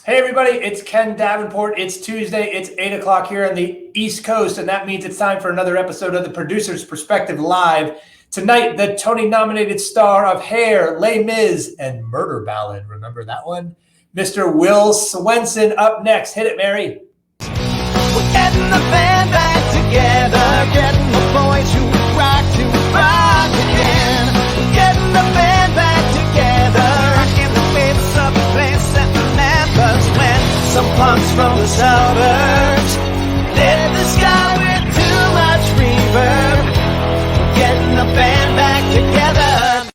Hey everybody, it's Ken Davenport. It's Tuesday, it's 8 o'clock here on the East Coast, and that means it's time for another episode of the Producer's Perspective Live. Tonight, the Tony-nominated star of Hair, Les Mis, and Murder Ballad. Remember that one? Mr. Will Swenson up next. Hit it, Mary. We're getting the band back together, getting the boys who rock again. We're getting the band back together, rocking the bits of a place that remembers when some punks from the suburbs lit the sky with too much reverb. We're getting the band back together.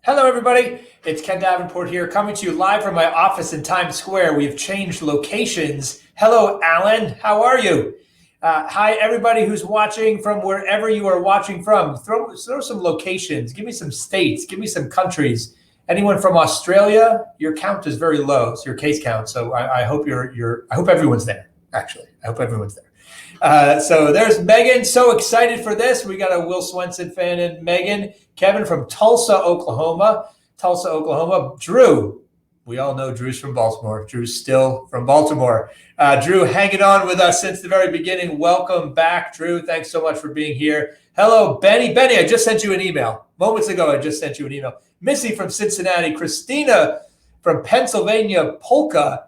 Hello, everybody. It's Ken Davenport here, coming to you live from my office in Times Square. We've changed locations. Hello, Alan. How are you? Hi, everybody who's watching from wherever you are watching from. Throw some locations. Give me some states. Give me some countries. Anyone from Australia? Your count is very low. It's your case count. So I hope I hope everyone's there. Actually, I hope everyone's there. So there's Megan. So excited for this. We got a Will Swenson fan in Megan. Kevin from Tulsa, Oklahoma. Drew. We all know Drew's from Baltimore. Drew's still from Baltimore. Drew hanging on with us since the very beginning. Welcome back, Drew. Thanks so much for being here. Hello, Benny. Benny, I just sent you an email. Moments ago, I just sent you an email. Missy from Cincinnati. Christina from Pennsylvania. Polka.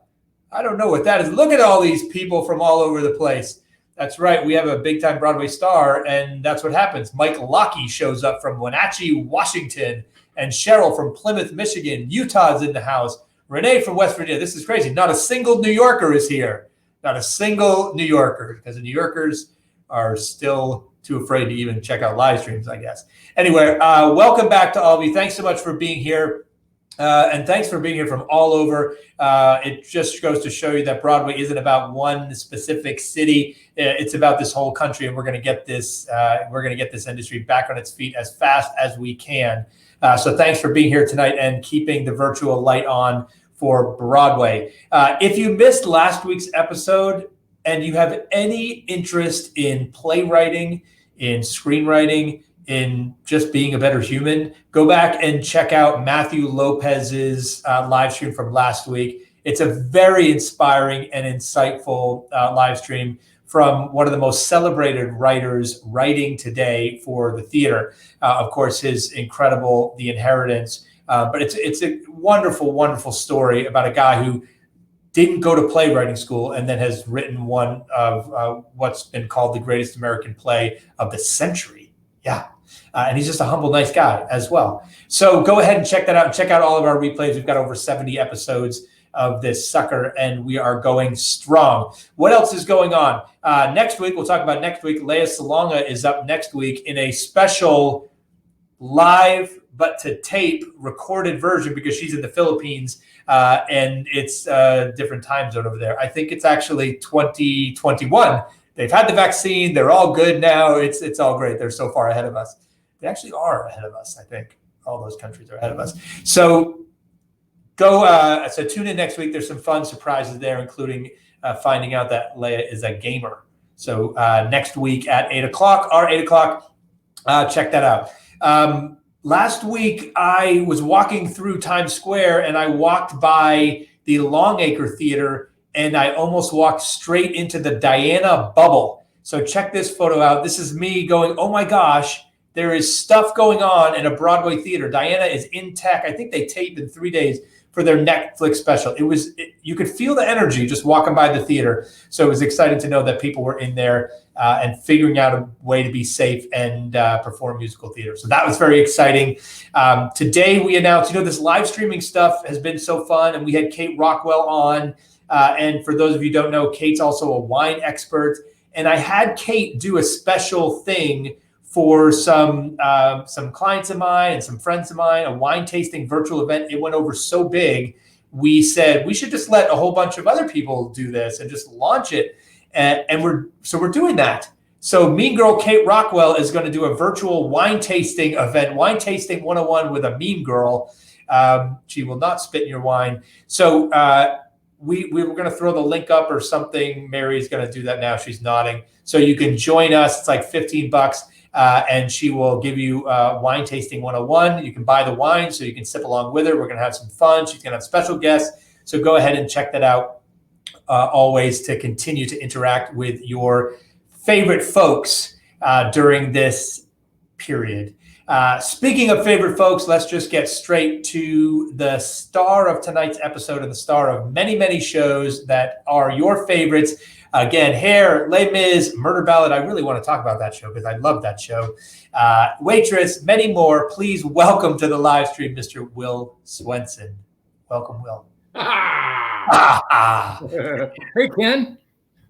I don't know what that is. Look at all these people from all over the place. That's right. We have a big-time Broadway star, and that's what happens. Mike Lockey shows up from Wenatchee, Washington, and Cheryl from Plymouth, Michigan. Utah's in the house. Renee from West Virginia. This is crazy. Not a single New Yorker is here. Not a single New Yorker, because the New Yorkers are still too afraid to even check out live streams, I guess. Anyway, welcome back to all of you. Thanks so much for being here. And thanks for being here from all over. It just goes to show you that Broadway isn't about one specific city. It's about this whole country, and we're going to get this. We're going to get this industry back on its feet as fast as we can. So thanks for being here tonight and keeping the virtual light on for Broadway. If you missed last week's episode and you have any interest in playwriting, in screenwriting, in just being a better human, go back and check out Matthew Lopez's live stream from last week. It's a very inspiring and insightful live stream from one of the most celebrated writers writing today for the theater. Of course, his incredible The Inheritance. But it's a wonderful, wonderful story about a guy who didn't go to playwriting school and then has written one of what's been called the greatest American play of the century. Yeah. And he's just a humble, nice guy as well. So go ahead and check that out and check out all of our replays. We've got over 70 episodes of this sucker, and we are going strong. What else is going on? Next week, we'll talk about next week. Leah Salonga is up next week in a special live, but to tape recorded version because she's in the Philippines, and it's a different time zone over there. I think it's actually 2021. They've had the vaccine. They're all good now. It's all great. They're so far ahead of us. They actually are ahead of us, I think. All those countries are ahead of us. So so tune in next week. There's some fun surprises there, including finding out that Leia is a gamer. So next week at 8 o'clock, our 8 o'clock, check that out. Last week, I was walking through Times Square, and I walked by the Longacre Theater, and I almost walked straight into the Diana bubble. So check this photo out. This is me going, oh my gosh, there is stuff going on in a Broadway theater. Diana is in tech. I think they taped in 3 days for their Netflix special. You could feel the energy just walking by the theater. So it was exciting to know that people were in there and figuring out a way to be safe and perform musical theater. So that was very exciting. Today we announced, this live streaming stuff has been so fun, and we had Kate Rockwell on. And for those of you who don't know, Kate's also a wine expert. And I had Kate do a special thing for some clients of mine and some friends of mine, a wine tasting virtual event. It went over so big, we said we should just let a whole bunch of other people do this and just launch it. And we're doing that. So Mean Girl Kate Rockwell is going to do a virtual wine tasting event, Wine Tasting 101 with a Mean Girl. She will not spit in your wine. So we were going to throw the link up or something. Mary's going to do that now. She's nodding. So you can join us. It's like $15. And she will give you Wine Tasting 101. You can buy the wine so you can sip along with her. We're going to have some fun. She's going to have special guests. So go ahead and check that out always to continue to interact with your favorite folks during this period. Speaking of favorite folks, let's just get straight to the star of tonight's episode and the star of many, many shows that are your favorites. Again, Hair, Les Mis, Murder Ballad. I really want to talk about that show because I love that show. Waitress, many more. Please welcome to the live stream, Mr. Will Swenson. Welcome, Will. Hey, Ken.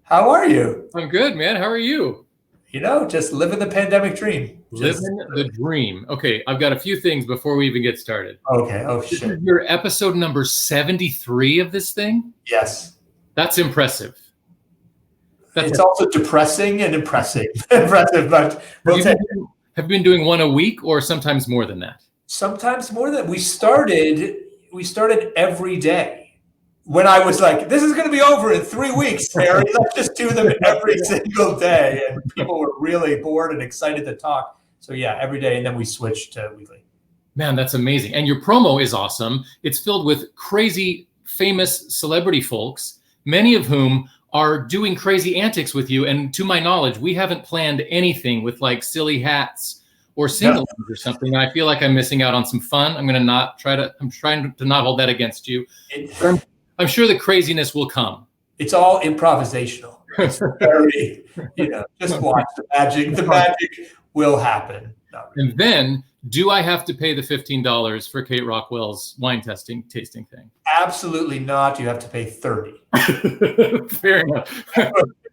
How are you? I'm good, man. How are you? You know, just living the pandemic dream. Living the dream. Okay, I've got a few things before we even get started. Okay. Oh, This shit. is your episode number 73 of this thing? Yes. That's impressive. It's also depressing and impressive. Impressive, but we'll take it. Have you been doing one a week or sometimes more than that? Sometimes more than we started every day. When I was like, this is going to be over in 3 weeks, Harry. Let's just do them every single day. And people were really bored and excited to talk. So yeah, every day. And then we switched to weekly. Man, that's amazing. And your promo is awesome. It's filled with crazy, famous celebrity folks, many of whom are doing crazy antics with you. And to my knowledge, we haven't planned anything with like silly hats or sing-alongs or something. I feel like I'm missing out on some fun. I'm trying to not hold that against you. I'm sure the craziness will come. It's all improvisational. It's very, just watch the magic. The magic will happen. And then, do I have to pay the $15 for Kate Rockwell's wine tasting thing? Absolutely not. You have to pay $30. Fair enough.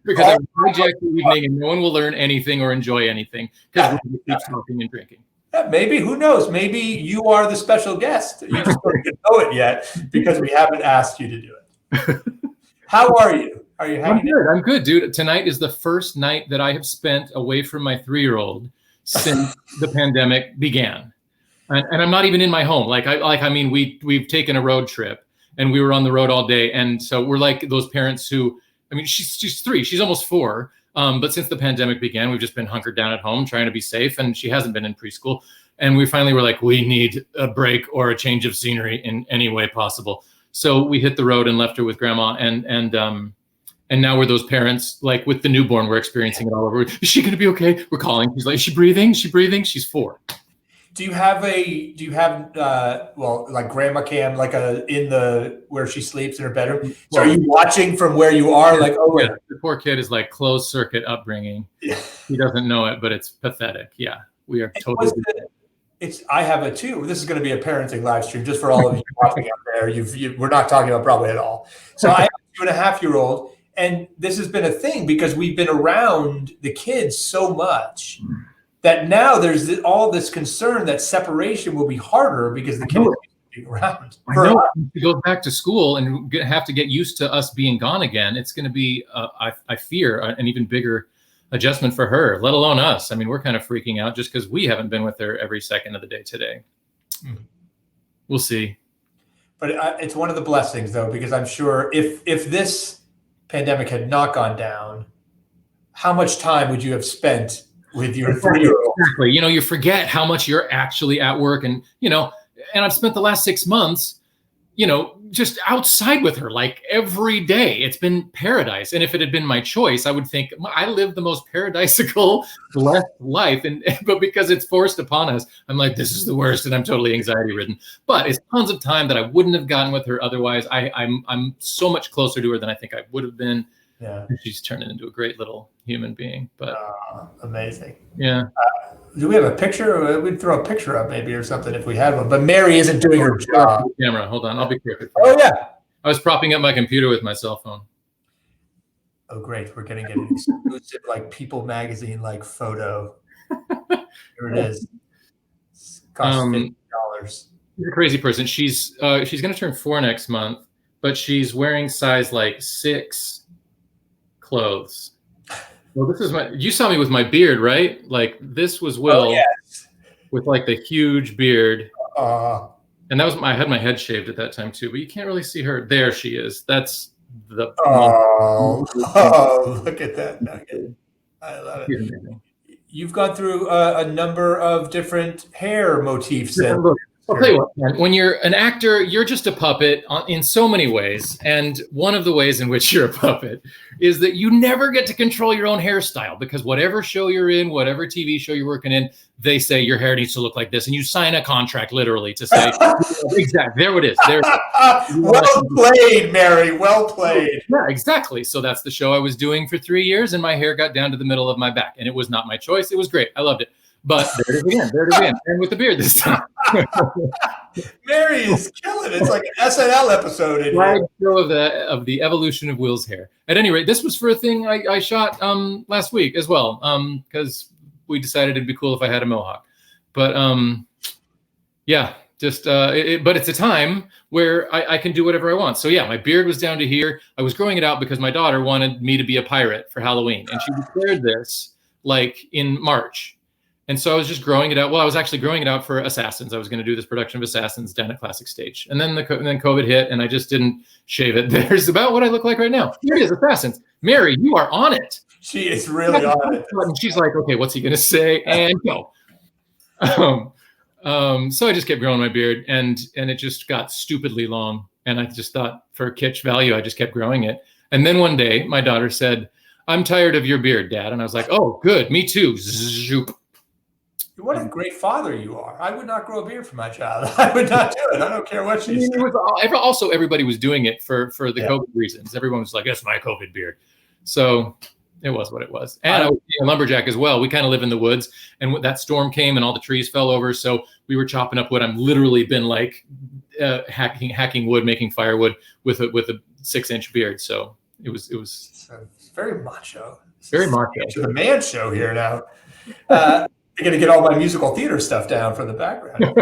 Because I'm hijacked the evening and no one will learn anything or enjoy anything because we're going to keep smoking and drinking. Yeah, maybe, who knows? Maybe you are the special guest. You just don't even know it yet because we haven't asked you to do it. How are you? Are you hanging in? I'm good, dude. Tonight is the first night that I have spent away from my 3-year-old since the pandemic began. And I'm not even in my home. We've taken a road trip and we were on the road all day. And so we're like those parents who, she's 3, she's almost 4. But since the pandemic began, we've just been hunkered down at home trying to be safe. And she hasn't been in preschool. And we finally were like, we need a break or a change of scenery in any way possible. So we hit the road and left her with grandma. And now we're those parents, like with the newborn, we're experiencing it all over. Is she going to be okay? We're calling. She's like, is she breathing? Is she breathing? She's 4. Do you have like grandma cam, like where she sleeps in her bedroom? So are you watching from where you are? Like, oh, yeah, the poor kid is like closed circuit upbringing. Yeah. He doesn't know it, but it's pathetic. Yeah, we are totally. I have it too. This is going to be a parenting live stream just for all of you watching out there. We're not talking about Broadway at all. So I have a 2.5-year-old, and this has been a thing because we've been around the kids so much. That now there's all this concern that separation will be harder because the kids will be around. To go back to school and have to get used to us being gone again, it's going to be, I fear, an even bigger adjustment for her, let alone us. We're kind of freaking out just because we haven't been with her every second of the day today. We'll see. But it's one of the blessings, though, because I'm sure if this pandemic had not gone down, how much time would you have spent with your 3-year-old? Exactly. You forget how much you're actually at work. And I've spent the last 6 months, just outside with her, like every day. It's been paradise. And if it had been my choice, I would think I live the most paradisical, blessed life. But because it's forced upon us, I'm like, this is the worst. And I'm totally anxiety ridden. But it's tons of time that I wouldn't have gotten with her otherwise. I'm so much closer to her than I think I would have been. Yeah, she's turning into a great little human being. But amazing. Yeah. Do we have a picture? We'd throw a picture up maybe or something if we had one. But Mary isn't doing her job. Camera. Hold on. I'll be quick. Oh yeah. I was propping up my computer with my cell phone. Oh great. We're gonna get an exclusive like People magazine like photo. Here it is. It costs $50. She's a crazy person. She's gonna turn 4 next month, but she's wearing size like 6 clothes. Well, you saw me with my beard, right? Like this was Will with like the huge beard. And that was I had my head shaved at that time too, but you can't really see her. There she is. That's the look at that nugget. I love it. You've gone through a number of different hair motifs. Look, I'll tell you what, man, when you're an actor, you're just a puppet in so many ways. And one of the ways in which you're a puppet is that you never get to control your own hairstyle, because whatever show you're in, whatever TV show you're working in, they say your hair needs to look like this. And you sign a contract literally to say, exactly, there it is. There it is. Well played, Mary. Well played. Yeah, exactly. So that's the show I was doing for 3 years, and my hair got down to the middle of my back. And it was not my choice. It was great. I loved it. But there it is again. There it is again. And with the beard this time. Mary is killing it. It's like an SNL episode in here. Show of the evolution of Will's hair. At any rate, this was for a thing I shot last week as well, because we decided it'd be cool if I had a mohawk. But yeah, just but it's a time where I can do whatever I want. So yeah, my beard was down to here. I was growing it out because my daughter wanted me to be a pirate for Halloween, and she declared this like in March. And so I was just growing it out. Well, I was actually growing it out for Assassins. I was going to do this production of Assassins down at Classic Stage. And then then COVID hit, and I just didn't shave it. There's about what I look like right now. Here it is, Assassins. Mary, you are on it. She is really on it. And she's like, okay, what's he going to say? And go. So I just kept growing my beard, and it just got stupidly long. And I just thought, for kitsch value, I just kept growing it. And then one day, my daughter said, "I'm tired of your beard, Dad." And I was like, oh, good. Me too. Zoop. What a great father you are. I would not grow a beard for my child. I would not do it. I don't care what she said. Also, everybody was doing it for the COVID reasons. Everyone was like, that's my COVID beard. So it was what it was. And I was a lumberjack as well. We kind of live in the woods, and that storm came and all the trees fell over. So we were chopping up wood. I've literally been like hacking wood, making firewood with a 6-inch beard. So it was it's very macho. Very macho. It's the man show here now. I'm going to get all my musical theater stuff down for the background.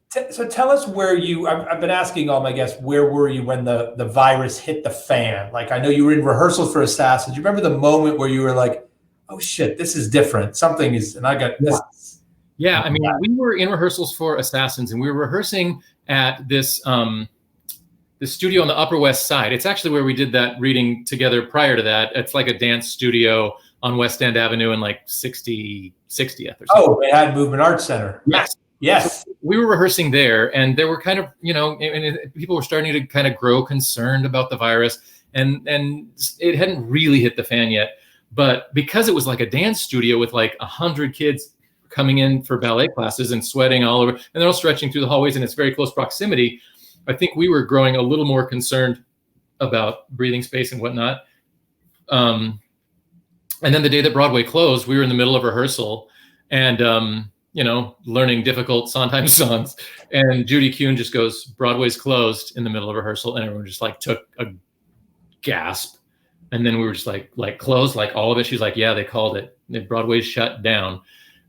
So tell us where I've been asking all my guests, where were you when the virus hit the fan? Like, I know you were in rehearsals for Assassins. Do you remember the moment where you were like, oh shit, this is different. Something is, and I got this. Yeah. I mean, we were in rehearsals for Assassins, and we were rehearsing at this studio on the Upper West Side. It's actually where we did that reading together prior to that. It's like a dance studio on West End Avenue in like 60th or something. Oh, they had Movement Arts Center. Yes. So we were rehearsing there, and there were kind of, people were starting to kind of grow concerned about the virus, and it hadn't really hit the fan yet. But because it was like a dance studio with like 100 kids coming in for ballet classes and sweating all over, and they're all stretching through the hallways, and it's very close proximity, I think we were growing a little more concerned about breathing space and whatnot. And then the day that Broadway closed, we were in the middle of rehearsal and, learning difficult Sondheim songs. And Judy Kuhn just goes, "Broadway's closed," in the middle of rehearsal. And everyone just like took a gasp. And then we were just like closed, like all of it. She's like, "Yeah, they called it. Broadway's shut down."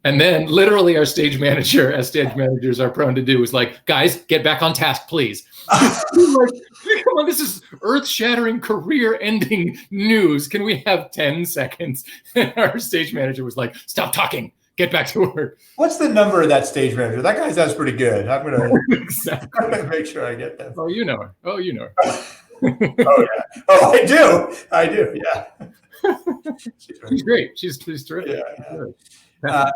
And then literally our stage manager, as stage managers are prone to do, was like, "Guys, get back on task, please." Like, come on, this is earth-shattering, career-ending news. Can we have 10 seconds? And our stage manager was like, "Stop talking. Get back to work." What's the number of that stage manager? That guy sounds pretty good. I'm gonna make sure I get that. Oh, you know her. Oh, you know her. Oh yeah. Oh, I do. Yeah. She's great. She's terrific. Yeah.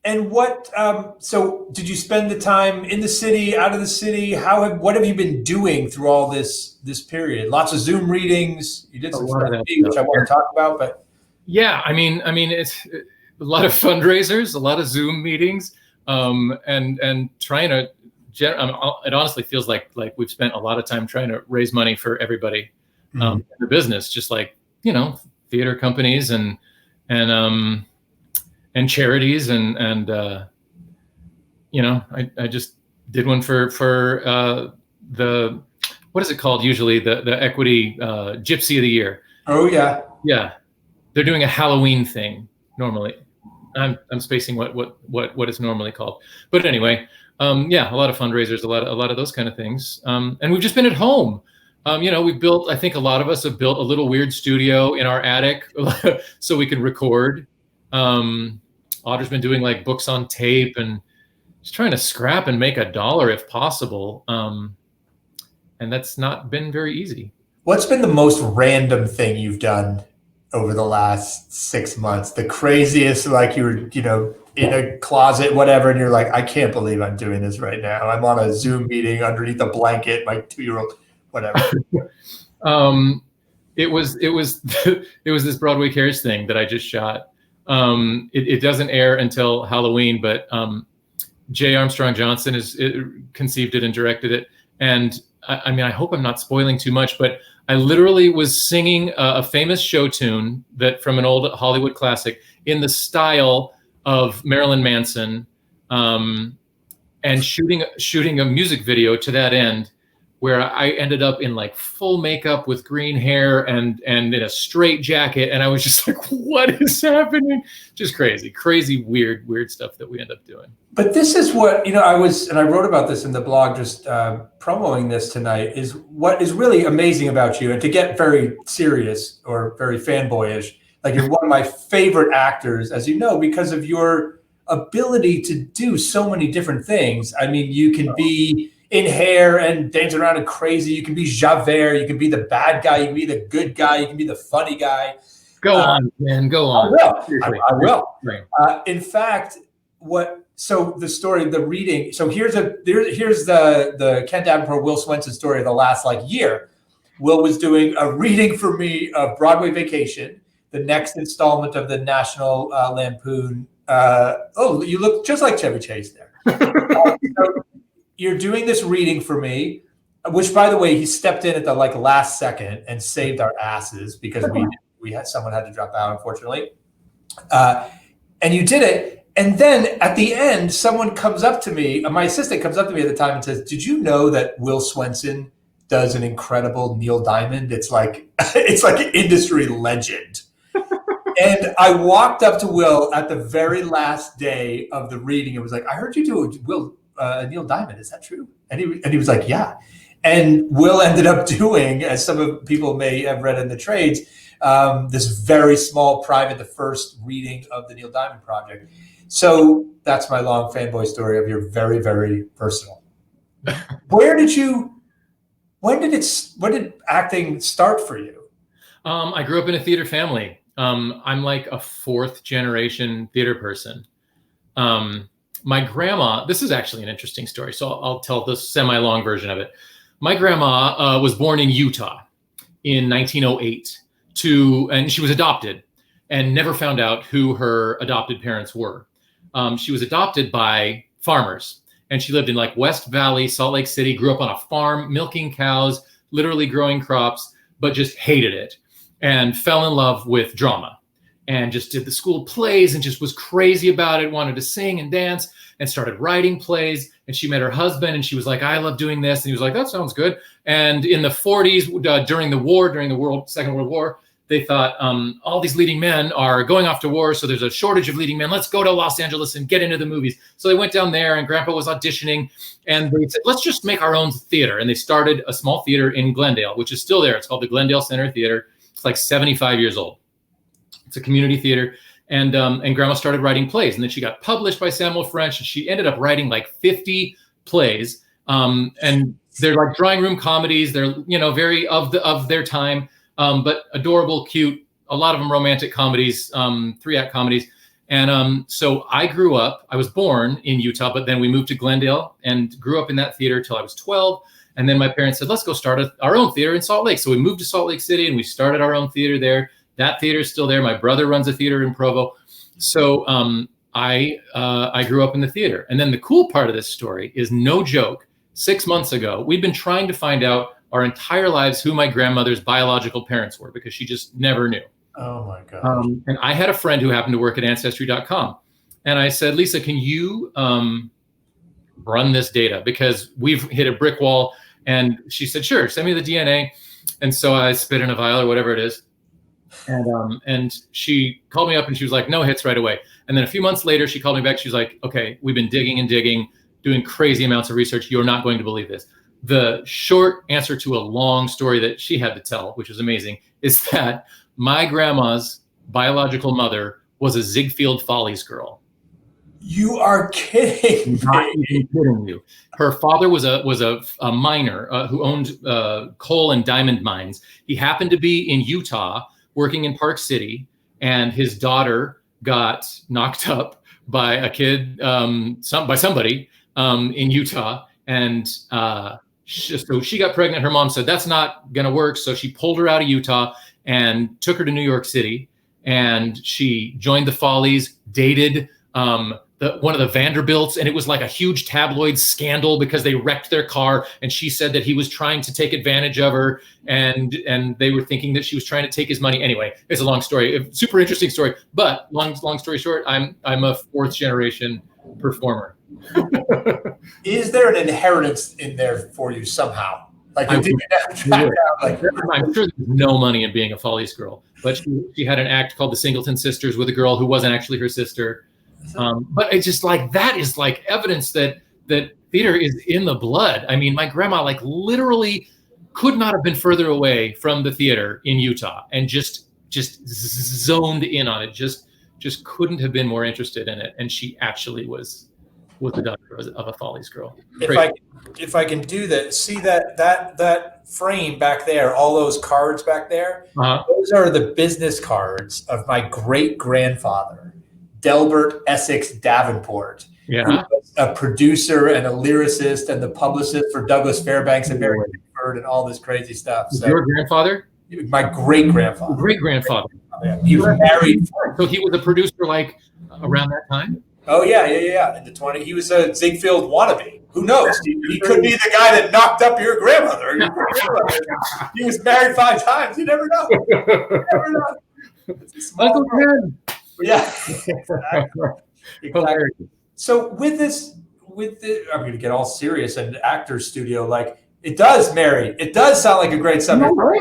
And what? So, did you spend the time in the city, out of the city? What have you been doing through all this period? Lots of Zoom readings. You did some stuff, which I want to talk about. But yeah, I mean, it's a lot of fundraisers, a lot of Zoom meetings, and trying to. It honestly feels like we've spent a lot of time trying to raise money for everybody in the business, just like theater companies and charities and I just did one for the, what is it called usually, the equity Gypsy of the Year. Oh yeah, they're doing a Halloween thing normally. I'm spacing what it's normally called, but anyway, a lot of fundraisers, a lot of those kind of things, and we've just been at home. We've built, I think a lot of us have built a little weird studio in our attic so we can record. Otter's been doing like books on tape and just trying to scrap and make $1 if possible. And that's not been very easy. What's been the most random thing you've done over the last 6 months? The craziest, like you were, in a closet, whatever, and you're like, I can't believe I'm doing this right now. I'm on a Zoom meeting underneath a blanket, my 2-year-old, whatever. It was this Broadway Cares thing that I just shot. It doesn't air until Halloween, but J. Armstrong Johnson conceived it and directed it. And I mean, I hope I'm not spoiling too much, but I literally was singing a famous show tune from an old Hollywood classic in the style of Marilyn Manson, and shooting a music video to that end, where I ended up in like full makeup with green hair and in a straight jacket. And I was just like, what is happening? Just crazy, weird stuff that we end up doing. But this is what, and I wrote about this in the blog, just promoting this tonight, is what is really amazing about you. And to get very serious or very fanboyish, like, you're one of my favorite actors, as you know, because of your ability to do so many different things. I mean, you can be in hair and dancing around and crazy. You can be Javert. You can be the bad guy. You can be the good guy. You can be the funny guy. Go on, man. Go on. I will. In fact, so the story, the reading. So here's the Ken Davenport, Will Swenson story of the last year. Will was doing a reading for me of Broadway Vacation, the next installment of the National Lampoon. You look just like Chevy Chase there. So you're doing this reading for me, which, by the way, he stepped in at the last second and saved our asses because someone had to drop out, unfortunately. And you did it. And then at the end, someone comes up to me, my assistant comes up to me at the time and says, "Did you know that Will Swenson does an incredible Neil Diamond? It's like an industry legend." And I walked up to Will at the very last day of the reading and was like, "I heard you do Will Neil Diamond. Is that true?" And he was like, "Yeah." And Will ended up doing, as some of people may have read in the trades, this very small private, the first reading of the Neil Diamond project. So that's my long fanboy story of your very, very personal. When did acting start for you? I grew up in a theater family. I'm like a 4th generation theater person. My grandma, this is actually an interesting story, so I'll tell the semi-long version of it. My grandma was born in Utah in 1908 and she was adopted and never found out who her adopted parents were. She was adopted by farmers, and she lived in West Valley, Salt Lake City, grew up on a farm, milking cows, literally growing crops, but just hated it and fell in love with drama and just did the school plays and just was crazy about it, wanted to sing and dance and started writing plays. And she met her husband and she was like, "I love doing this." And he was like, "That sounds good." And in the 40s, during the Second World War, they thought all these leading men are going off to war, so there's a shortage of leading men. Let's go to Los Angeles and get into the movies. So they went down there, and Grandpa was auditioning, and they said, "Let's just make our own theater." And they started a small theater in Glendale, which is still there. It's called the Glendale Center Theater. It's 75 years old. It's a community theater, and Grandma started writing plays, and then she got published by Samuel French, and she ended up writing 50 plays, and they're drawing room comedies. They're very of their time. But adorable, cute, a lot of them romantic comedies, 3-act comedies. And so I grew up, I was born in Utah, but then we moved to Glendale and grew up in that theater till I was 12. And then my parents said, "Let's go start our own theater in Salt Lake." So we moved to Salt Lake City and we started our own theater there. That theater is still there. My brother runs a theater in Provo. So I grew up in the theater. And then the cool part of this story is, no joke, 6 months ago, we'd been trying to find out our entire lives who my grandmother's biological parents were, because she just never knew. Oh my God. And I had a friend who happened to work at Ancestry.com. And I said, "Lisa, can you run this data? Because we've hit a brick wall." And she said, "Sure, send me the DNA." And so I spit in a vial or whatever it is. And she called me up and she was like, "No hits right away." And then a few months later, she called me back. She was like, "Okay, we've been digging and digging, doing crazy amounts of research. You're not going to believe this." The short answer to a long story that she had to tell, which was amazing, is that my grandma's biological mother was a Ziegfeld Follies girl. You are kidding me. Not even kidding you. Her father was a miner who owned coal and diamond mines. He happened to be in Utah working in Park City, and his daughter got knocked up by a kid, by somebody in Utah, and so she got pregnant. Her mom said that's not going to work, so she pulled her out of Utah and took her to New York City, and she joined the Follies, dated one of the Vanderbilts, and it was like a huge tabloid scandal because they wrecked their car, and she said that he was trying to take advantage of her, and they were thinking that she was trying to take his money. Anyway, it's a long story, a super interesting story, but long story short, I'm a fourth generation performer. Is there an inheritance in there for you somehow? Like I'm sure there's no money in being a Follies girl, but she had an act called the Singleton Sisters with a girl who wasn't actually her sister. But it's just like, that is like evidence that theater is in the blood. I mean, my grandma like literally could not have been further away from the theater in Utah and just zoned in on it. Just couldn't have been more interested in it. And she actually was the daughter of a Follies girl. If I can do that, see that frame back there, all those cards back there, those are the business cards of my great grandfather, Delbert Essex Davenport, who was a producer and a lyricist and the publicist for Douglas Fairbanks and Mary Pickford and all this crazy stuff. So, your grandfather? My great grandfather. Great grandfather. He was married. So he was a producer like around that time? Oh yeah. In the 20s, he was a Ziegfeld wannabe. Who knows? He could be the guy that knocked up your grandmother. He was married 5 times. You never know. Uncle Ken. Yeah. Exactly. So with I'm going to get all serious and actor's studio. Like it does sound like a great subject. Right?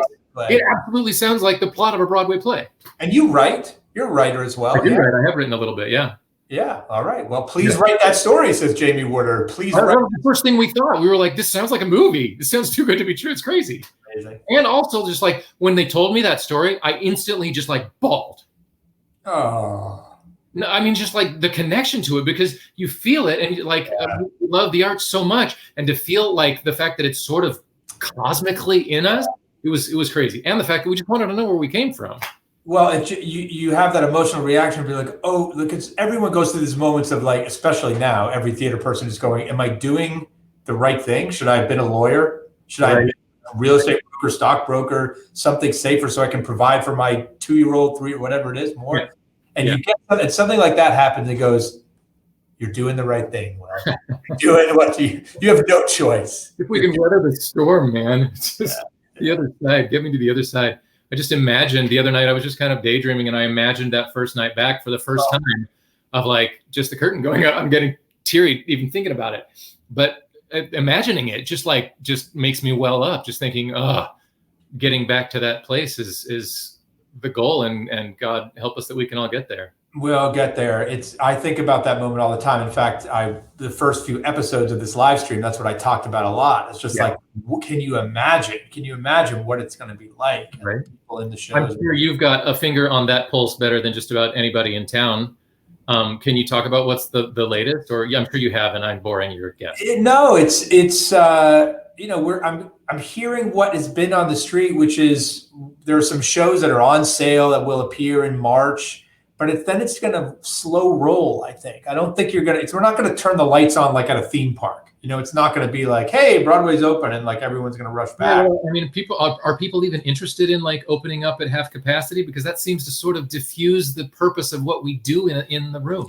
It absolutely sounds like the plot of a Broadway play. And you write. You're a writer as well. I do write. I have written a little bit. Yeah. Yeah. All right. Well, please write that story, says Jamie Woodard. Please write. That was the first thing we thought. We were like, this sounds like a movie. This sounds too good to be true. It's crazy. Amazing. And also just like when they told me that story, I instantly just like bawled. Oh. No, I mean, just like the connection to it, because you feel it and like we love the arts so much. And to feel like the fact that it's sort of cosmically in us, it was crazy. And the fact that we just wanted to know where we came from. Well, you have that emotional reaction, be like, oh, look, everyone goes through these moments of like, especially now, every theater person is going, am I doing the right thing? Should I have been a lawyer? Should I have been a real estate broker, stockbroker, something safer so I can provide for my 2-year-old, 3, or whatever it is more? Yeah. And you get something like that happens, it goes, you're doing the right thing. Well, you're doing what you have no choice. If we can weather the storm, man, it's just the other side. Get me to the other side. I just imagined the other night, I was just kind of daydreaming, and I imagined that first night back for the first time of like just the curtain going up. I'm getting teary even thinking about it. But imagining it just makes me well up, just thinking, getting back to that place is the goal, and God help us that we can all get there. We'll get there. I think about that moment all the time. In fact, the first few episodes of this live stream, that's what I talked about a lot. It's just like, what can you imagine? Can you imagine what it's going to be like? Right. People in the shows. I'm sure you've got a finger on that pulse better than just about anybody in town. Can you talk about what's the latest? Or I'm sure you have, and I'm boring your guess. No, it's I'm hearing what has been on the street, which is there are some shows that are on sale that will appear in March. But then it's going to slow roll, I think. I don't think we're not going to turn the lights on like at a theme park. It's not going to be like, hey, Broadway's open and like everyone's going to rush back. I mean, are people even interested in like opening up at half capacity? Because that seems to sort of diffuse the purpose of what we do in the room.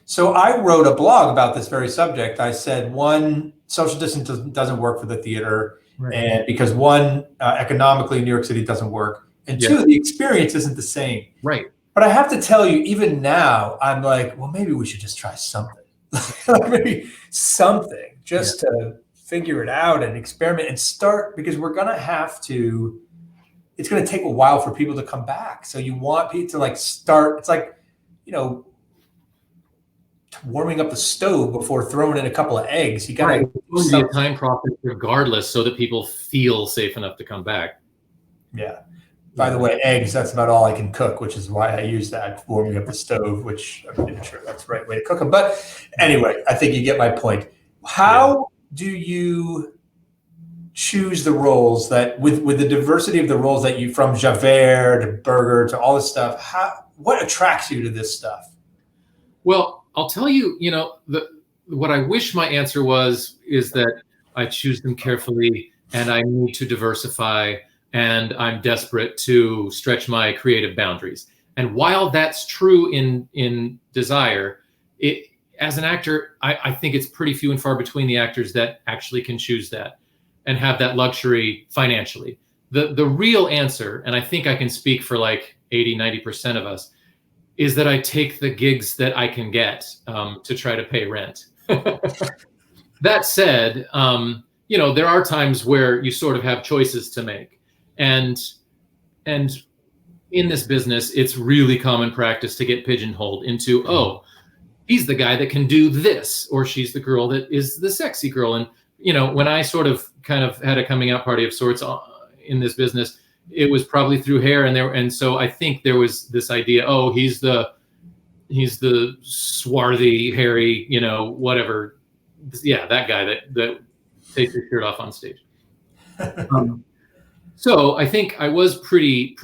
So I wrote a blog about this very subject. I said, one, social distance doesn't work for the theater. Right. And because one, economically, New York City doesn't work. And two, the experience isn't the same. Right. But I have to tell you, even now, I'm like, well, maybe we should just try something. Maybe something just to figure it out and experiment and start, because we're going to have to, it's going to take a while for people to come back. So you want people to like start, it's like, warming up the stove before throwing in a couple of eggs. You got to be a time process regardless so that people feel safe enough to come back. Yeah. By the way, eggs, that's about all I can cook, which is why I use that warming up the stove, which I'm not even sure that's the right way to cook them. But anyway, I think you get my point. How do you choose the roles that with the diversity of the roles that you, from Javert to Burger to all this stuff, what attracts you to this stuff? Well, I'll tell you, what I wish my answer is that I choose them carefully and I need to diversify and I'm desperate to stretch my creative boundaries. And while that's true in desire, as an actor, I think it's pretty few and far between the actors that actually can choose that and have that luxury financially. The real answer, and I think I can speak for like 80-90% of us, is that I take the gigs that I can get to try to pay rent. That said, there are times where you sort of have choices to make. And in this business, it's really common practice to get pigeonholed into, oh, he's the guy that can do this, or she's the girl that is the sexy girl. And, when I sort of kind of had a coming out party of sorts in this business, it was probably through hair. And so I think there was this idea, oh, he's the swarthy, hairy, whatever. Yeah, that guy that takes his shirt off on stage. So I think I was pretty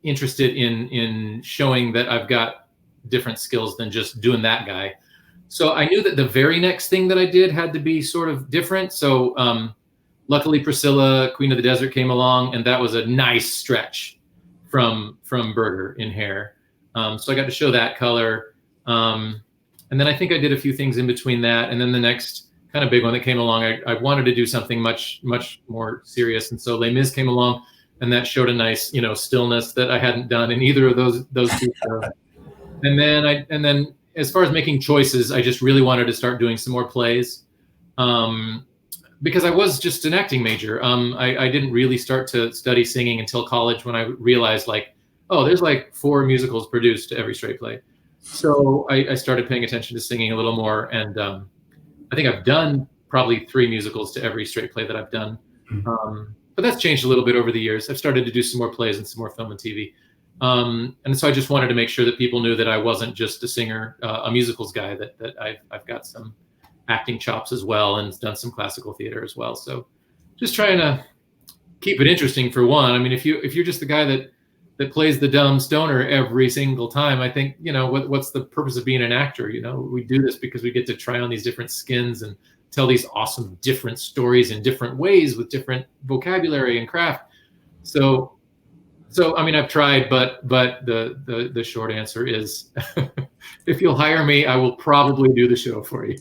interested in showing that I've got different skills than just doing that guy. So I knew that the very next thing that I did had to be sort of different. So luckily Priscilla, Queen of the Desert, came along, and that was a nice stretch from Berger in hair. So I got to show that color. And then I think I did a few things in between that. And then the next kind of big one that came along, I wanted to do something much, much more serious. And so Les Mis came along, and that showed a nice, stillness that I hadn't done in either of those two shows. And then as far as making choices, I just really wanted to start doing some more plays. Because I was just an acting major. I didn't really start to study singing until college, when I realized there's 4 musicals produced to every straight play. So I started paying attention to singing a little more. And I think I've done probably 3 musicals to every straight play that I've done. But that's changed a little bit over the years. I've started to do some more plays and some more film and TV. And so I just wanted to make sure that people knew that I wasn't just a singer, a musicals guy, that I've got some acting chops as well, and done some classical theater as well. So just trying to keep it interesting for one. I mean, if you're just the guy that plays the dumb stoner every single time, I think, what's the purpose of being an actor? We do this because we get to try on these different skins and tell these awesome different stories in different ways with different vocabulary and craft. So I mean, I've tried, but the short answer is, if you'll hire me, I will probably do the show for you.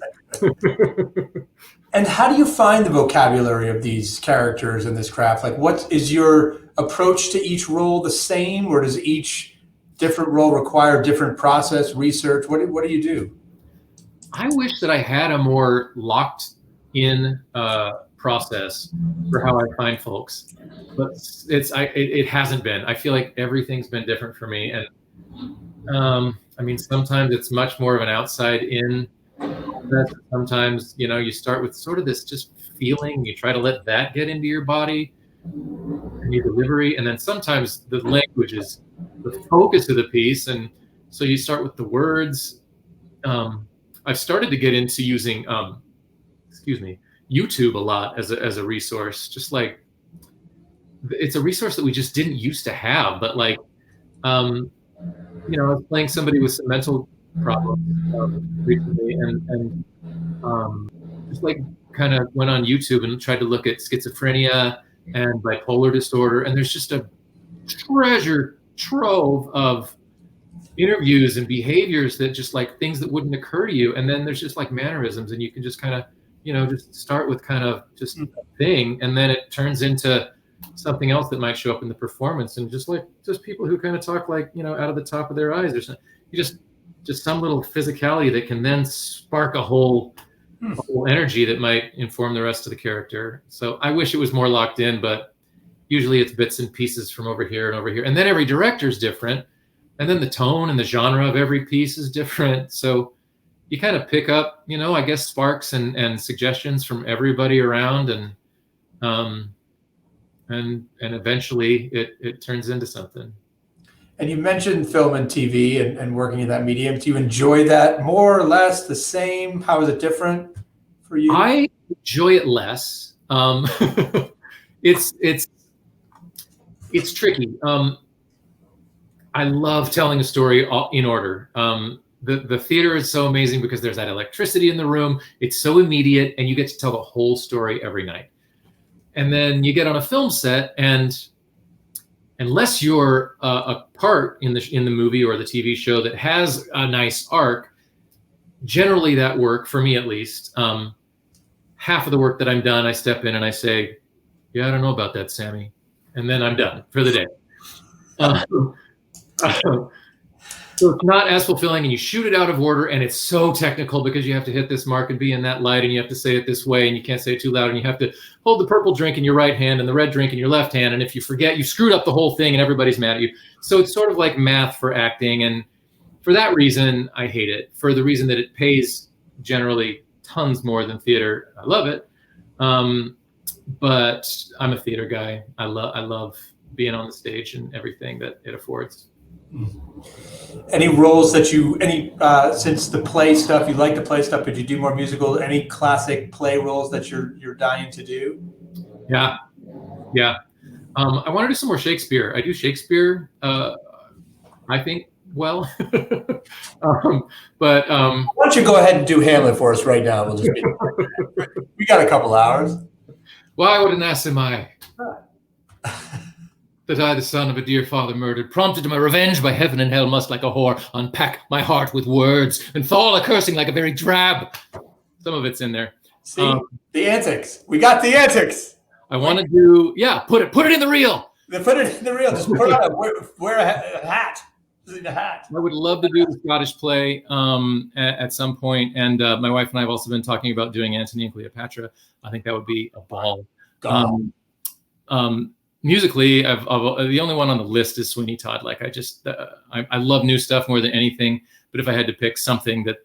And how do you find the vocabulary of these characters in this craft? What is your approach to each role the same, or does each different role require different process, research? What do you do? I wish that I had a more locked in process for how I find folks, but it hasn't been. I feel like everything's been different for me, and I mean, sometimes it's much more of an outside in. Sometimes you start with sort of this just feeling, you try to let that get into your body and your delivery, and then sometimes the language is the focus of the piece, and so you start with the words. I've started to get into using YouTube a lot as a resource. Just like, it's a resource that we just didn't used to have, but I was playing somebody with some mental problems recently, and just kind of went on YouTube and tried to look at schizophrenia and bipolar disorder, and there's just a treasure trove of interviews and behaviors that just things that wouldn't occur to you, and then there's just mannerisms, and you can just kind of just start with kind of just a thing, and then it turns into something else that might show up in the performance, and just people who kind of talk out of the top of their eyes or something. You just some little physicality that can then spark a whole energy that might inform the rest of the character. So I wish it was more locked in, but usually it's bits and pieces from over here and over here. And then every director is different, and then the tone and the genre of every piece is different. So you kind of pick up, I guess, sparks and suggestions from everybody around, and eventually it turns into something. And you mentioned film and TV and working in that medium. Do you enjoy that more or less, the same? How is it different for you? I enjoy it less. It's tricky. I love telling a story in order. the theater is so amazing because there's that electricity in the room. It's so immediate, and you get to tell the whole story every night. And then you get on a film set, and unless you're a part in the movie or the TV show that has a nice arc, generally that work, for me at least, half of the work that I'm done, I step in and I say, yeah, I don't know about that, Sammy. And then I'm done for the day. So it's not as fulfilling, and you shoot it out of order, and it's so technical because you have to hit this mark and be in that light, and you have to say it this way, and you can't say it too loud, and you have to hold the purple drink in your right hand and the red drink in your left hand, and if you forget, you screwed up the whole thing, and everybody's mad at you. So it's sort of like math for acting, and for that reason, I hate it. For the reason that it pays generally tons more than theater, I love it. But I'm a theater guy. I love being on the stage and everything that it affords. Any roles that since the play stuff, you like the play stuff, but you do more musical, any classic play roles that you're dying to do? Yeah. I want to do some more Shakespeare. I do Shakespeare, I think, well. But why don't you go ahead and do Hamlet for us right now? We'll just we got a couple hours. Why would an ass am I? That I, the son of a dear father murdered, prompted to my revenge by heaven and hell, must like a whore unpack my heart with words and fall a cursing like a very drab. Some of it's in there. See, the antics. We got the antics. I want to do, put it in the reel. Put it in the reel. Just put on wear a hat. A hat. I would love to do the Scottish play at some point, and my wife and I have also been talking about doing Antony and Cleopatra. I think that would be a ball. Musically, the only one on the list is Sweeney Todd. Like I love new stuff more than anything. But if I had to pick something that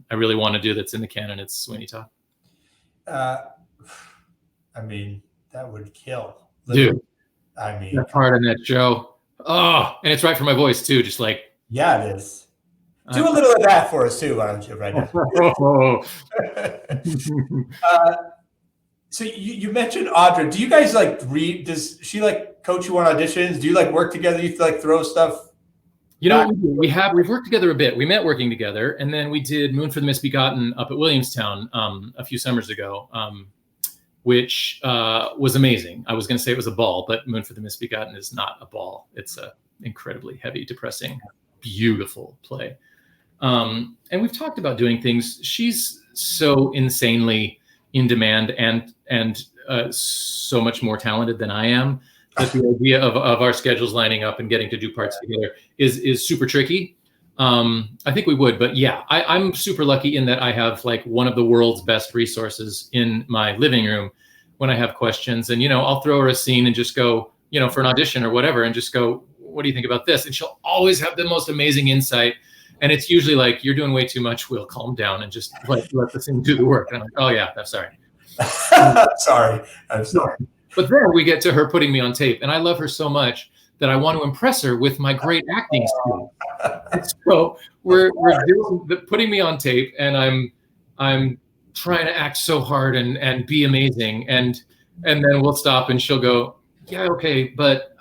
I really want to do that's in the canon, it's Sweeney Todd. I mean, that would kill, dude. I mean, that part in that show. Oh, and it's right for my voice too. Just like, yeah, it is. Do a little of that for us too, why don't you? Right now. So you mentioned Audra. Do you guys read? Does she coach you on auditions? Do you work together? You throw stuff? You know, we've worked together a bit. We met working together, and then we did Moon for the Misbegotten up at Williamstown a few summers ago, which was amazing. I was going to say it was a ball, but Moon for the Misbegotten is not a ball. It's a incredibly heavy, depressing, beautiful play. And we've talked about doing things. She's so insanely in demand and so much more talented than I am, that the idea of our schedules lining up and getting to do parts together is super tricky. I think we would, but yeah, I'm super lucky in that I have one of the world's best resources in my living room when I have questions, and I'll throw her a scene and just go, for an audition or whatever, and just go, what do you think about this? And she'll always have the most amazing insight. And it's usually you're doing way too much. We'll calm down and just let the scene do the work. And I'm like, oh yeah, I'm sorry. I'm sorry. But then we get to her putting me on tape, and I love her so much that I want to impress her with my great acting skills. So we're doing putting me on tape, and I'm trying to act so hard and be amazing, and then we'll stop, and she'll go, yeah, okay, but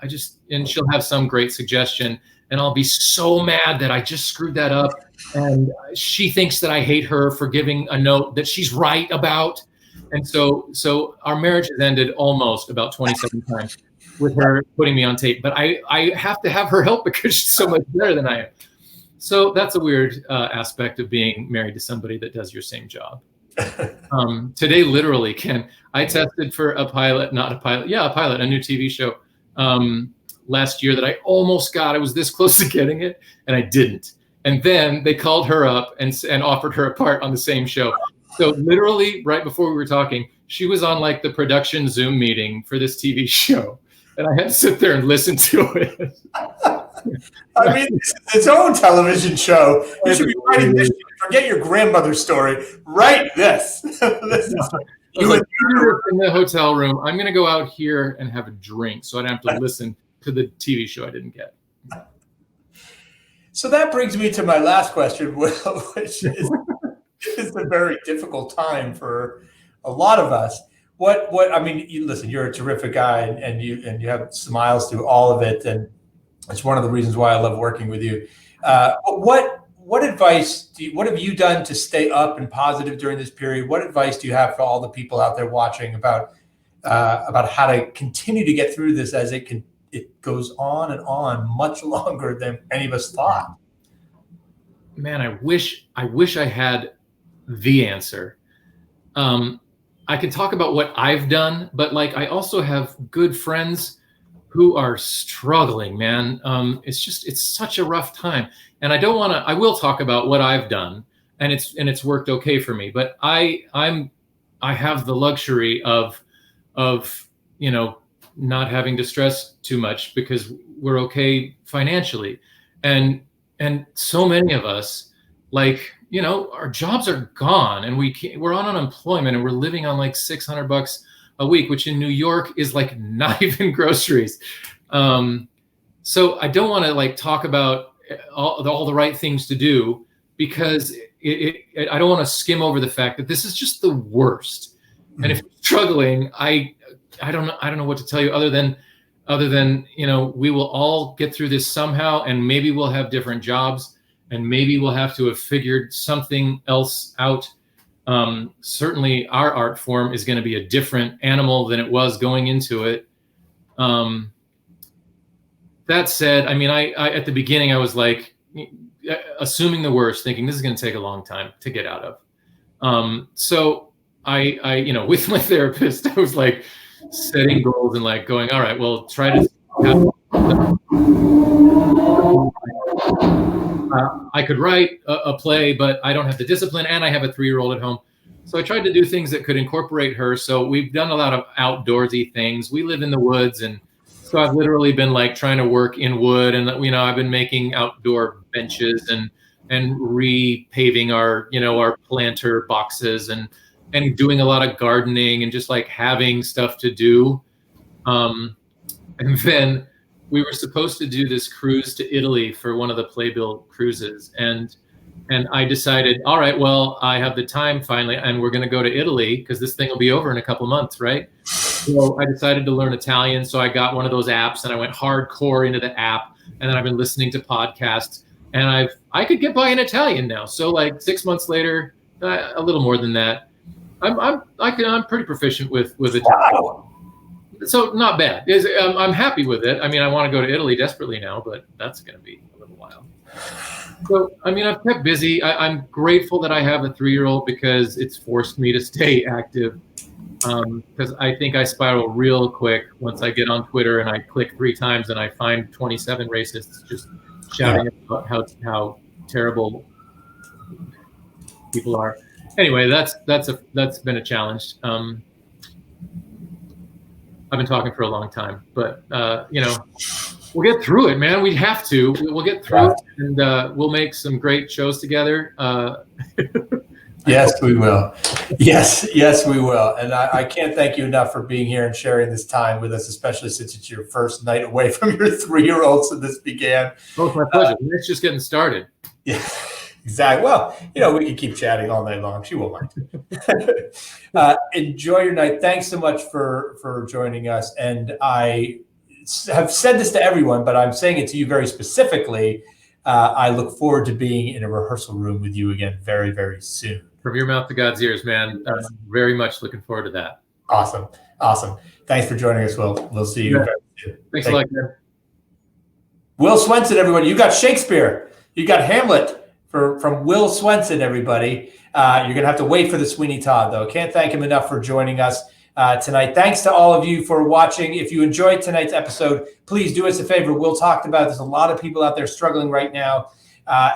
and she'll have some great suggestion. And I'll be so mad that I just screwed that up. And she thinks that I hate her for giving a note that she's right about. And so our marriage has ended almost about 27 times with her putting me on tape. But I have to have her help because she's so much better than I am. So that's a weird aspect of being married to somebody that does your same job. Today, literally, Ken, I tested for a pilot, a new TV show. Last year that I almost got. I was this close to getting it, and I didn't. And then they called her up and offered her a part on the same show. So literally right before we were talking, she was on the production Zoom meeting for this TV show, and I had to sit there and listen to it. I mean, it's its own television show. You should be writing this. Forget your grandmother's story. Write this. This is in the hotel room. I'm going to go out here and have a drink, so I don't have to listen to the TV show I didn't get. So that brings me to my last question, which is a very difficult time for a lot of us. I mean, listen, you're a terrific guy, and you have smiles through all of it, and it's one of the reasons why I love working with you. But what advice what have you done to stay up and positive during this period? What advice do you have for all the people out there watching about how to continue to get through this as it goes on and on much longer than any of us thought? Man, I wish I had the answer. I can talk about what I've done, but like I also have good friends who are struggling, man. It's such a rough time. And I will talk about what I've done, and it's worked okay for me, but I have the luxury of not having to stress too much because we're okay financially. And so many of us, like, our jobs are gone and we're on unemployment and we're living on like $600 a week, which in New York is like not even groceries. So I don't want to like talk about all the right things to do because I don't want to skim over the fact that this is just the worst. And if you're struggling, I don't know what to tell you other than we will all get through this somehow, and maybe we'll have different jobs, and maybe we'll have to have figured something else out. Certainly our art form is going to be a different animal than it was going into it. That said, I mean, I at the beginning, I was like, assuming the worst, thinking this is going to take a long time to get out of. So I with my therapist, I was like setting goals and like going, all right, well, try to I could write a play, but I don't have the discipline, and I have a 3-year-old at home. So I tried to do things that could incorporate her. So we've done a lot of outdoorsy things. We live in the woods, and so I've literally been like trying to work in wood, and I've been making outdoor benches and repaving our planter boxes and doing a lot of gardening and just like having stuff to do. And then we were supposed to do this cruise to Italy for one of the playbill cruises. And I decided, all right, well, I have the time finally, and we're going to go to Italy because this thing will be over in a couple months, right? So I decided to learn Italian. So I got one of those apps and I went hardcore into the app. And then I've been listening to podcasts, and I could get by in Italian now. So like 6 months later, a little more than that, I'm pretty proficient with Italian. Wow. So not bad. I'm happy with it. I mean, I want to go to Italy desperately now, but that's going to be a little while. So, I mean, I've kept busy. I'm grateful that I have a 3-year-old because it's forced me to stay active. Because I think I spiral real quick once I get on Twitter and I click 3 times and I find 27 racists just shouting about how terrible people are. Anyway, that's been a challenge. I've been talking for a long time, but we'll get through it, man. We have to. We'll get through it, and we'll make some great shows together. Yes, we will. Yes, we will. And I can't thank you enough for being here and sharing this time with us, especially since it's your first night away from your 3-year-old since this began. Oh, it's my pleasure. It's just getting started. Yeah, exactly. Well, we can keep chatting all night long. She won't mind. Enjoy your night. Thanks so much for joining us. And I have said this to everyone, but I'm saying it to you very specifically. I look forward to being in a rehearsal room with you again very, very soon. From your mouth to God's ears, man. Very much looking forward to that. Awesome. Thanks for joining us, Will. We'll see you very soon. Thanks a lot, man. Will Swenson, everybody. You got Shakespeare. You got Hamlet from Will Swenson, everybody. You're going to have to wait for the Sweeney Todd, though. Can't thank him enough for joining us tonight. Thanks to all of you for watching. If you enjoyed tonight's episode, please do us a favor. Will talked about there's a lot of people out there struggling right now,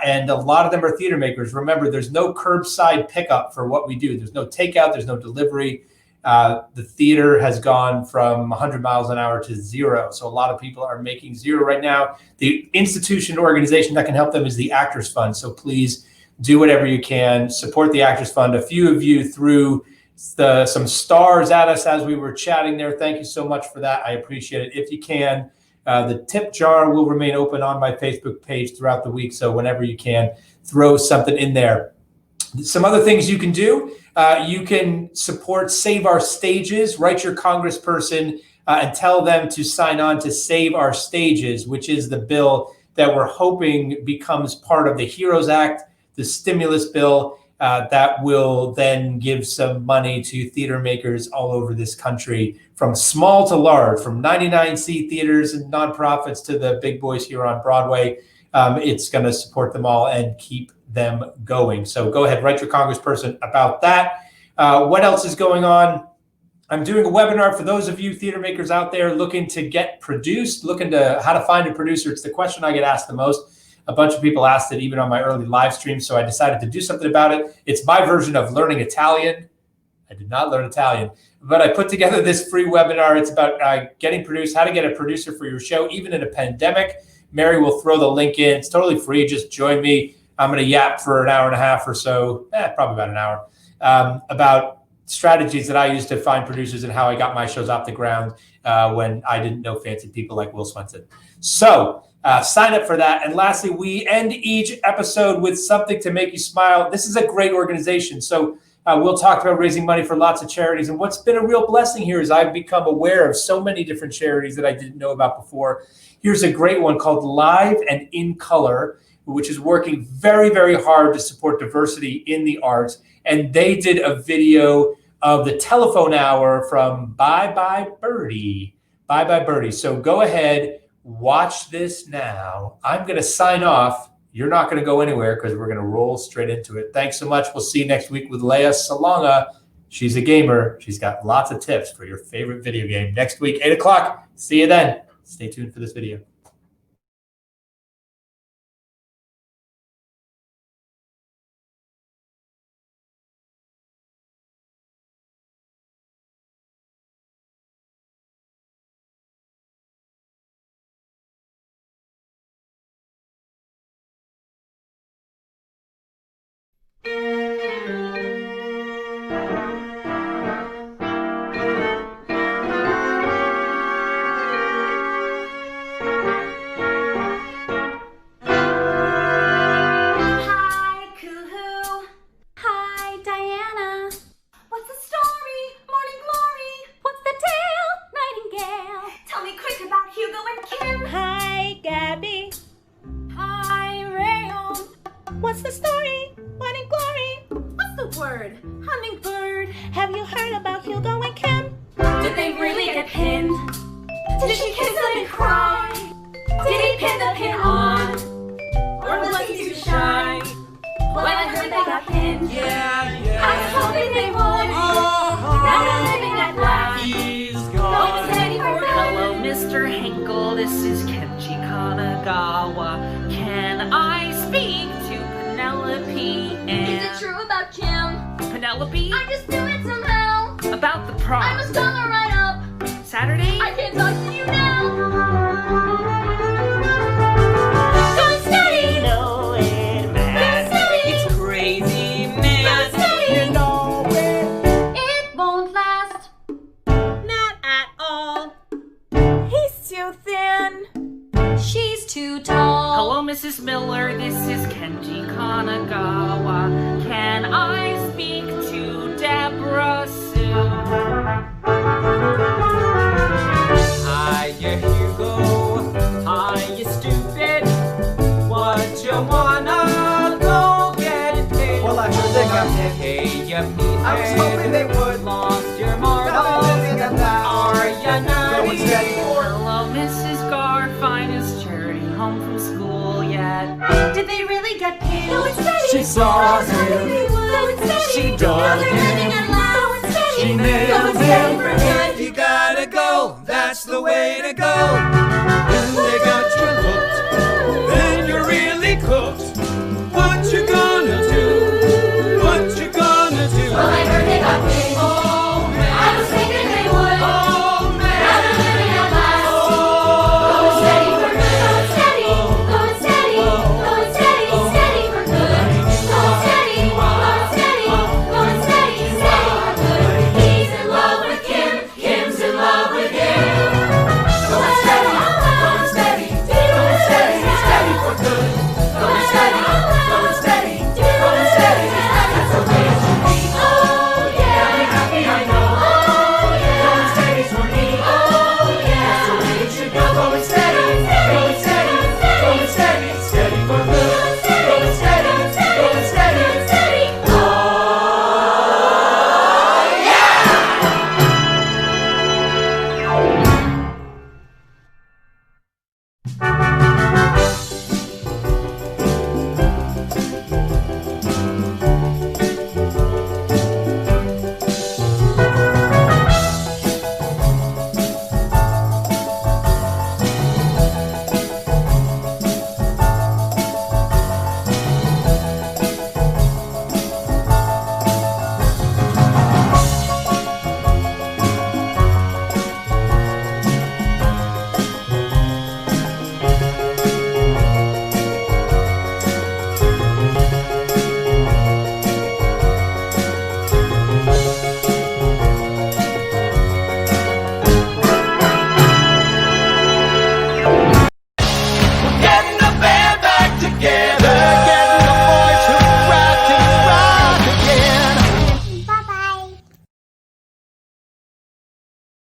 and a lot of them are theater makers. Remember, there's no curbside pickup for what we do. There's no takeout. There's no delivery. The theater has gone from 100 miles an hour to 0. So a lot of people are making 0 right now. The institution organization that can help them is the Actors Fund. So please do whatever you can. Support the Actors Fund. A few of you threw some stars at us as we were chatting there. Thank you so much for that. I appreciate it. If you can, the tip jar will remain open on my Facebook page throughout the week. So whenever you can, throw something in there. Some other things you can do. You can support Save Our Stages. Write your congressperson and tell them to sign on to Save Our Stages, which is the bill that we're hoping becomes part of the HEROES Act, the stimulus bill that will then give some money to theater makers all over this country, from small to large, from 99-seat theaters and nonprofits to the big boys here on Broadway. It's going to support them all and keep them going. So go ahead, write your congressperson about that. What else is going on? I'm doing a webinar for those of you theater makers out there looking to get produced, looking to how to find a producer. It's the question I get asked the most. A bunch of people asked it even on my early live stream, so I decided to do something about it. It's my version of learning Italian. I did not learn Italian, but I put together this free webinar. It's about getting produced, how to get a producer for your show, even in a pandemic. Mary will throw the link in. It's totally free. Just join me. I'm going to yap for an hour and a half or so, probably about an hour, about strategies that I use to find producers and how I got my shows off the ground when I didn't know fancy people like Will Swenson. So sign up for that. And lastly, we end each episode with something to make you smile. This is a great organization. So we'll talk about raising money for lots of charities. And what's been a real blessing here is I've become aware of so many different charities that I didn't know about before. Here's a great one called Live and in Color, which is working very, very hard to support diversity in the arts. And they did a video of the telephone hour from Bye Bye Birdie. Bye Bye Birdie. So go ahead, watch this now. I'm going to sign off. You're not going to go anywhere because we're going to roll straight into it. Thanks so much. We'll see you next week with Leah Salonga. She's a gamer. She's got lots of tips for your favorite video game. Next week, 8 o'clock. See you then. Stay tuned for this video. What's the story? Morning Glory. What's the word? Hummingbird. Have you heard about Hugo and Kim? Did they really get pinned? Did she kiss them and cry? Did he pin the pin on? Or was he too shy? When I heard they got pinned, I was hoping they would. Now they're living at last. He's gone. Hello, Mr. Hinkle. This is Kenji Kanagawa. Can I speak to Penelope and... Is it true about Kim? Penelope? I just knew it somehow. About the prom. I must call her right up. Saturday? I can't talk to you now. Going steady! No, it man. It's crazy, man. You know it. It won't last. Not at all. He's too thin. She's too tall. Hello, Mrs. Miller. This is Kenji Kanagawa. Can I speak to Deborah Sue? Hiya, Hugo. Hiya, stupid. What you wanna go get paid? Well, I sure think I'm hip. Hey, you meathead. I was hoping they would. Lost your Now they're marbles. living at last. Are ya not? Going steady. Hello, Mrs. Gar. Finest charity home from school yet. Did they really get pinned? No, it's steady. She saw him. No, it's steady. She Now dug they're living him. at last. No, it's steady. She No, nailed it's steady. him. If you gotta go, that's the way to go.